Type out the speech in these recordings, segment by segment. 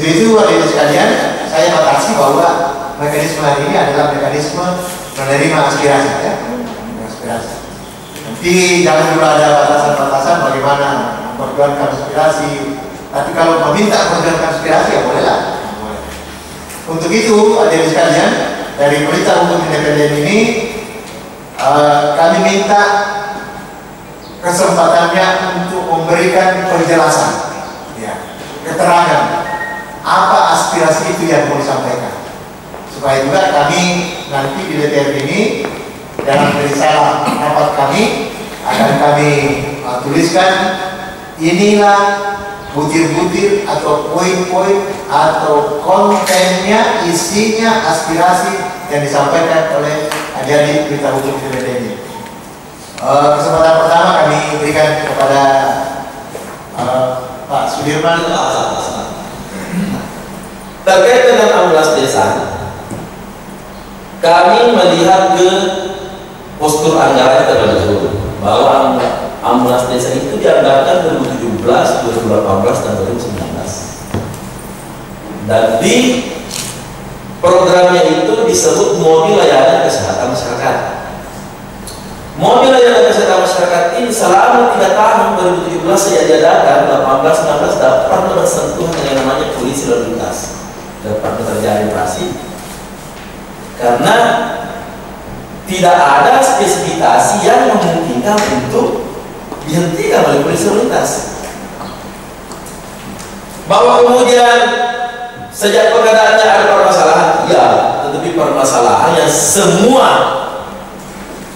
Untuk itu adik sekalian, saya batasi bahwa mekanisme hari ini adalah mekanisme menerima aspirasi, ya, aspirasi. Nanti jangan dulu ada batasan-batasan bagaimana memperjuangkan aspirasi. Tapi kalau meminta memperjuangkan aspirasi ya bolehlah. Untuk itu adik sekalian, dari Pelita Hukum Independen ini kami minta kesempatannya untuk memberikan penjelasan, ya, keterangan apa aspirasi itu yang mau disampaikan, supaya juga kami nanti di DPR ini dalam risalah rapat kami akan kami tuliskan inilah butir-butir atau poin-poin atau kontennya, isinya aspirasi yang disampaikan oleh adik-adik Pelita Hukum Independen ini. Kesempatan pertama kami berikan kepada Pak Sudirman. Terkait dengan ambulans desa, kami melihat ke postur anggaran terlebih dahulu bahwa ambulans desa itu dianggarkan 2017, 2018, dan 2019. Dan di programnya itu disebut mobil layanan kesehatan masyarakat. Mobil layanan kesehatan masyarakat ini selama 3 tahun 2017 sejak diadakan, 18, 19 dapat bersentuhan dengan namanya polisi lalu lintas. Dapat terjadi operasi karena tidak ada spesifikasi yang memungkinkan untuk dihentikan oleh polisi lalu lintas. Bahwa kemudian sejak pengadaannya ada permasalahan, ya, tetapi permasalahan yang semua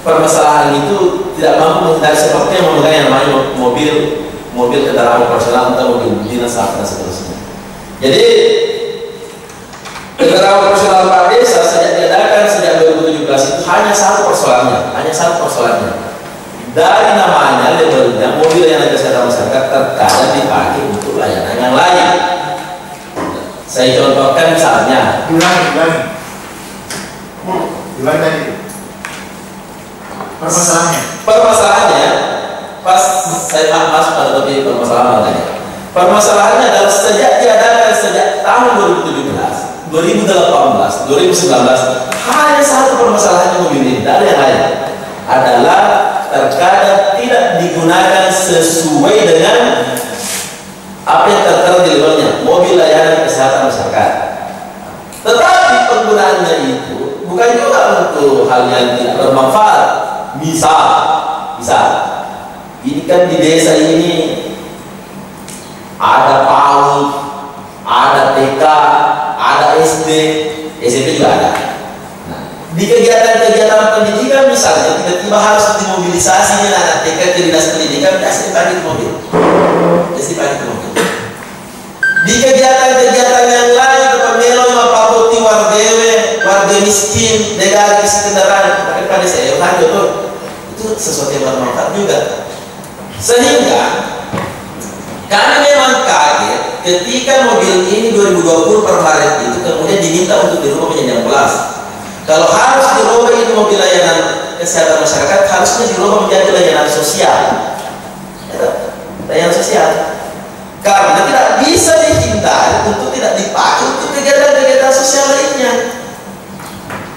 permasalahan itu tidak mampu menghindari, seperti yang memegang yang namanya mobil kendaraan operasional atau mobil dinas dan seterusnya. Jadi kendaraan operasional Pak Desa sejak diadakan sejak 2017 itu hanya satu persoalannya. Dari namanya, labelnya mobil layanan kesehatan masyarakat, terkadang dipakai untuk layanan yang lain. Saya contohkan misalnya. Gimana tadi? Permasalahannya, pas saya masuk pada topik permasalahan tadi. Permasalahannya adalah sejak diadakan sejak tahun 2017, 2018, 2019 hanya satu permasalahan yang mobil dari yang lain adalah terkadang tidak digunakan sesuai dengan apa yang tertera di labelnya mobil layanan kesehatan masyarakat. Tetapi penggunaannya itu bukan juga untuk hal yang tidak bermanfaat. Misal ini kan di desa ini ada PAUD, ada TK, ada SD, SMP juga ada. Nah, di kegiatan-kegiatan pendidikan misalnya tiba-tiba harus dimobilisasi anak TK ke dinas pendidikan, pasti pakai mobil. Di kegiatan-kegiatan yang lain, pemelo mapapoti warga miskin, negara kisi kendaraan, pada saya itu sesuatu yang bermanfaat juga. Sehingga kami memang kaget ketika mobil ini 2020 per Maret itu kemudian diminta untuk dirubah menjadi ambulans. Kalau harus dirubah itu mobil layanan kesehatan masyarakat, harusnya dirubah menjadi layanan sosial. Layanan sosial. Karena tidak bisa dihindari untuk tidak dipakai untuk kegiatan-kegiatan sosial lainnya.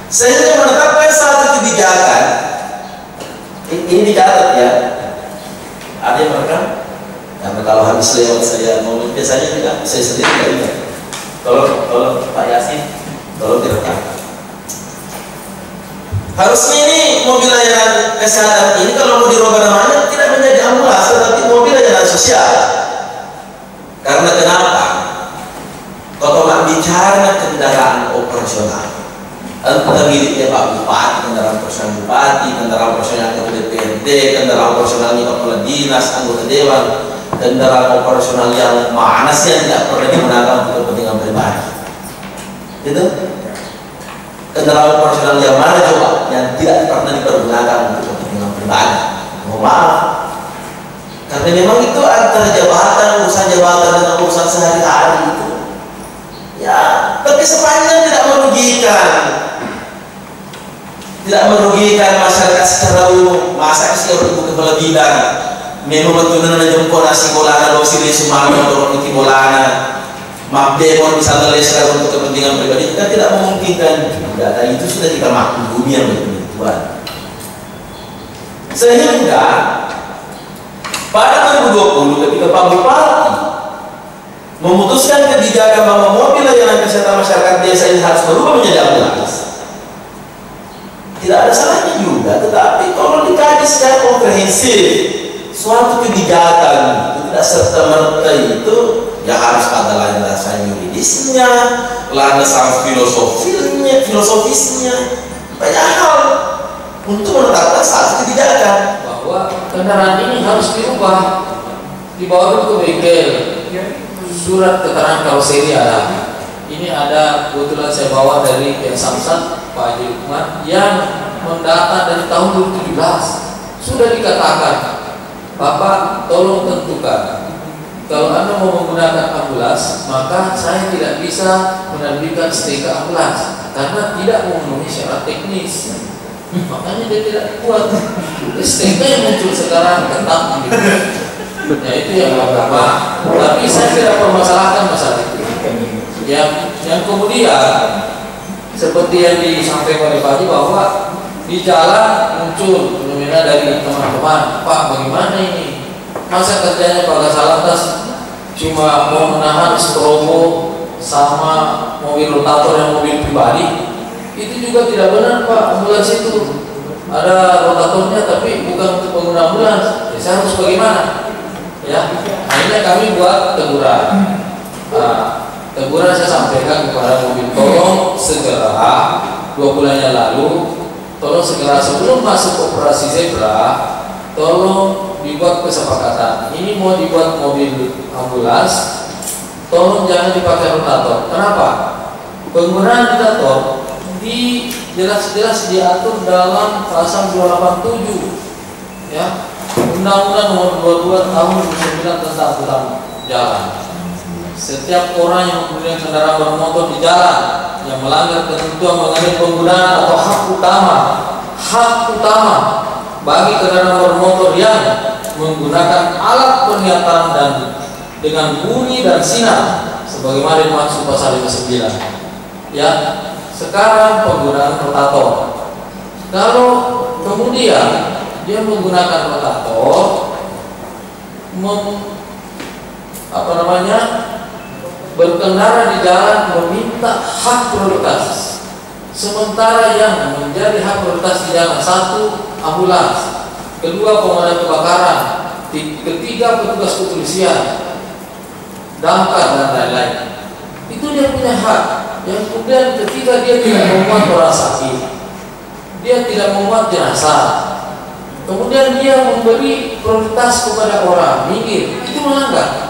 Sehingga menetapkan satu kebijakan ini dicatat ya. Ada yang merekam? Karena kalau habis lewat saya mau biasanya juga saya sendiri tidak ingat. Tolong Pak Yasin, tolong direkam. Harusnya ini mobil layanan kesehatan ini kalau mau dirubah namanya tidak menjadi ambulans, tetapi mobil layanan sosial. Karena kenapa? Kalau nak bicara kendaraan operasional, entah miliknya Pak Bupati, kendaraan operasional Bupati, kendaraan operasional Ketua DPRD, kendaraan operasional kepala dinas, anggota dewan, kendaraan operasional yang mana sih yang tidak pernah digunakan untuk kepentingan pribadi? Gitu? Kendaraan operasional yang mana coba yang tidak pernah dipergunakan untuk kepentingan pribadi? Mohon maaf. Karena memang itu antara jabatan, urusan jabatan dengan urusan sehari-hari itu. Ya, tapi sepanjang tidak merugikan masyarakat secara umum, masa sih orang itu kepala bidang memang betul-betul jempol nasi bolana, dosi di Sumatera, dorong di bolana. Mapdemon misalnya leser untuk kepentingan pribadi, kita tidak memungkinkan juga, dan itu sudah kita maklumi yang begituan. Sehingga pada 2020 ketika Pak Bupati memutuskan kebijakan bahwa mobil layanan kesehatan masyarakat desa ini harus berubah menjadi ambulans, tidak ada salahnya juga, tetapi tolong dikaji secara komprehensif. Suatu kebijakan itu tidak serta-merta itu ya harus ada landasan yuridisnya, landasan filosofisnya, banyak hal untuk menetapkan satu kebijakan bahwa kendaraan ini harus dirubah, dibawa dulu ke bengkel, surat keterangan karoseri ada. Ini ada kebetulan saya bawa dari pihak Samsat Pak Haji Lukman yang mendata dari tahun 2017. Sudah dikatakan, Bapak tolong tentukan kalau Anda mau menggunakan ambulans, maka saya tidak bisa menerbitkan STK ambulans karena tidak memenuhi syarat teknis. Makanya dia tidak kuat. STK yang muncul sekarang tetap gitu. Ya itu yang pertama. Tapi saya tidak permasalahkan masalah itu. Yang kemudian seperti yang disampaikan oleh Pak Haji bahwa di jalan muncul fenomena dari teman-teman, Pak bagaimana ini? Masa kerjanya Pak Kasalatas cuma mau menahan strobo sama mobil rotator yang mobil pribadi? Itu juga tidak benar Pak. Ambulans itu ada rotatornya tapi bukan untuk pengguna ambulans. Ya, saya harus bagaimana? Ya, akhirnya kami buat teguran. Teguran saya sampaikan kepada mobil, tolong segera 2 bulan yang lalu, tolong segera sebelum masuk operasi zebra, tolong dibuat kesepakatan. Ini mau dibuat mobil ambulans, tolong jangan dipakai rotator. Kenapa? Penggunaan rotator di jelas-jelas diatur dalam pasal 287 ya Undang-Undang Nomor 22 Tahun 2009 tentang angkutan jalan. Setiap orang yang mempunyai kendaraan bermotor di jalan yang melanggar ketentuan mengenai penggunaan atau hak utama bagi kendaraan bermotor yang menggunakan alat penglihatan dan dengan bunyi dan sinar sebagaimana dimaksud pasal 59 ya. Sekarang penggunaan rotator, kalau kemudian dia menggunakan rotator berkendara di jalan meminta hak prioritas, sementara yang menjadi hak prioritas di jalan 1 ambulans, 2 pemadam kebakaran, 3 petugas kepolisian, damkar dan lain-lain. Itu dia punya hak. Yang kemudian ketika dia tidak memuat orang sakit, dia tidak memuat jenazah, kemudian dia memberi prioritas kepada orang minggir, itu melanggar.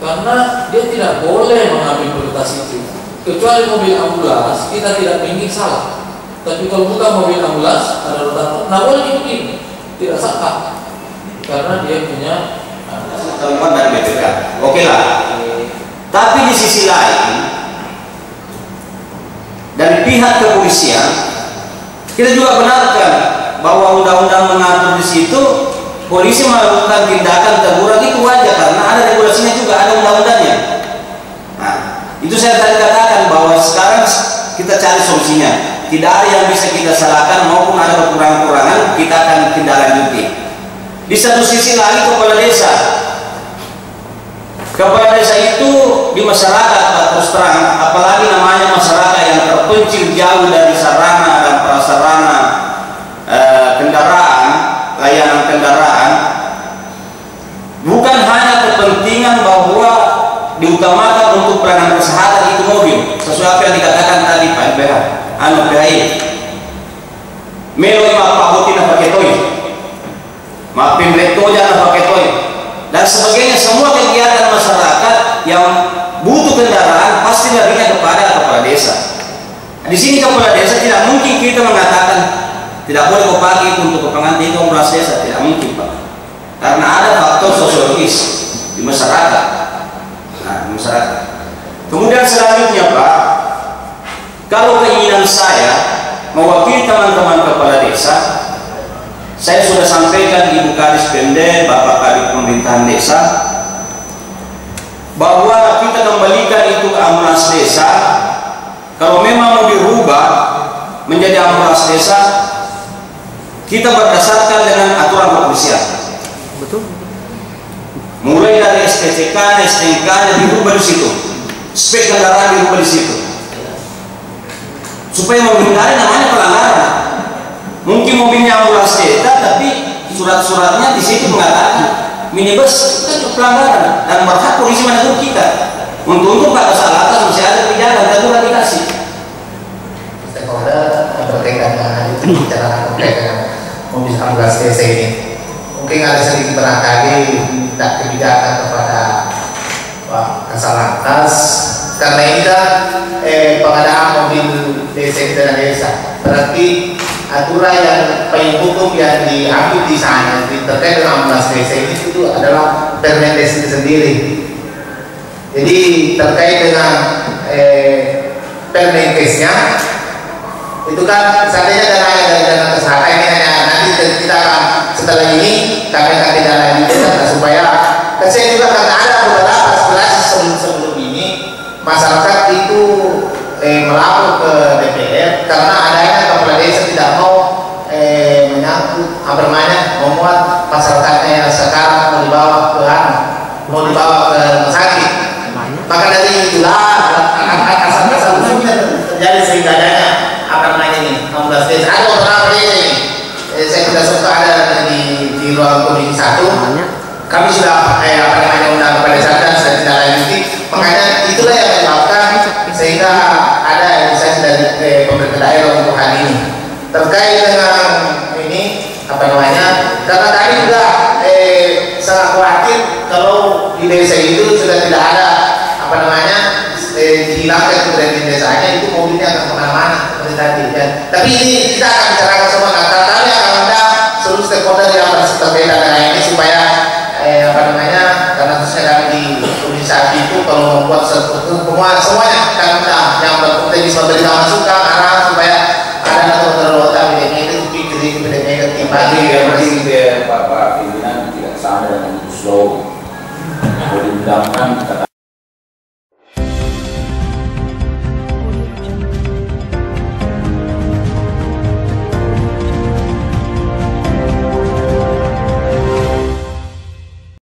Karena dia tidak boleh mengambil prioritas itu. Kecuali mobil ambulans, kita tidak minggir salah. Tapi kalau bukan mobil ambulans, ada rotator, nah boleh minggir, tidak sah. Karena dia punya teman dan BPK. Oke lah. Tapi di sisi lain, dari pihak kepolisian, kita juga benarkan bahwa undang-undang mengatur di situ polisi melakukan tindakan teguran itu wajar karena ada regulasinya juga, ada undang-undangnya. Nah, itu saya tadi katakan bahwa sekarang kita cari solusinya. Tidak ada yang bisa kita salahkan maupun ada kekurangan-kekurangan, kita akan tindak lanjuti. Di satu sisi lagi kepala desa. Kepala desa itu di masyarakat, terus terang, apalagi namanya masyarakat yang terpencil jauh dari sarana dan prasarana kendaraan, layanan kendaraan, bukan hanya kepentingan bahwa diutamakan untuk pelayanan kesehatan itu mobil, sesuai apa yang dikatakan tadi Pak LBH, PHI, melo mapahutina pakai toy, mapin retoja pakai toy, dan sebagainya. Semua kegiatan masyarakat yang butuh kendaraan pasti larinya kepada kepala desa. Di sini kepala desa tidak mungkin kita mengatakan tidak boleh kau pakai itu untuk kepentingan itu kepala desa, tidak mungkin Pak, karena ada faktor sosiologis di masyarakat. Nah, di masyarakat. Kemudian selanjutnya Pak, kalau keinginan saya mewakili teman-teman kepala desa, saya sudah sampaikan Ibu Kadis Pemda, Bapak Kadis Pemerintahan Desa, bahwa kita kembalikan itu ambulans desa, kalau memang mau dirubah menjadi ambulans desa, kita berdasarkan dengan aturan kepolisian. Betul. Mulai dari STCK, STNK dirubah di situ, spek kendaraan dirubah di situ, supaya menghindari namanya pelanggaran. Mungkin mobilnya ambulans desa, tapi surat-suratnya di situ mengatakan minibus, itu kan pelanggaran dan berhak polisi menegur kita. Untuk pada saat atas masih ada kebijakan, kita sudah dikasih. Stakeholder berkaitan dengan itu bicara terkait dengan mobil ambulans DC ini. Mungkin ada sedikit barangkali minta kebijakan kepada Pak Kasalantas, karena ini kan pengadaan mobil DC dan desa. Berarti aturan yang payung hukum yang diambil di sana terkait dengan ambulans DC ini itu adalah Permendes itu sendiri. Jadi terkait dengan Permenkesnya itu kan seandainya dari dana kesehatan ini hanya nanti kita akan setelah ini kami akan tidak lanjutkan supaya saya juga karena ada beberapa aspirasi sebelum ini masyarakat itu melapor ke DPR karena adanya kepala desa tidak mau menyangkut memuat masyarakatnya yang sekarang mau dibawa ke rumah sakit. Maka dari itulah asal usulnya terjadi sehingga adanya ambulans desa. Ada beberapa desa ini. Saya tidak suka ada di ruang komisi 1. Kami sudah undang kepada desa dan sudah tidak lanjuti. Makanya itulah yang menyebabkan sehingga ada inisiasi dari pemerintah daerah untuk hal ini. Terkait dengan ini karena tadi juga sangat khawatir kalau di desa itu sudah tidak ada dihilangkan keberanian desanya, itu mobilnya akan kemana-mana seperti tadi kan. Tapi ini kita akan bicarakan semua kami akan undang seluruh stakeholder yang terkait dengan ini supaya karena khususnya kami di organisasi itu kalau membuat semuanya kan yang berpotensi memberikan masukan arahan supaya ada terlalu itu jadi Tapi yang penting Bapak pimpinan tidak sama dengan slow. Kalau diundangkan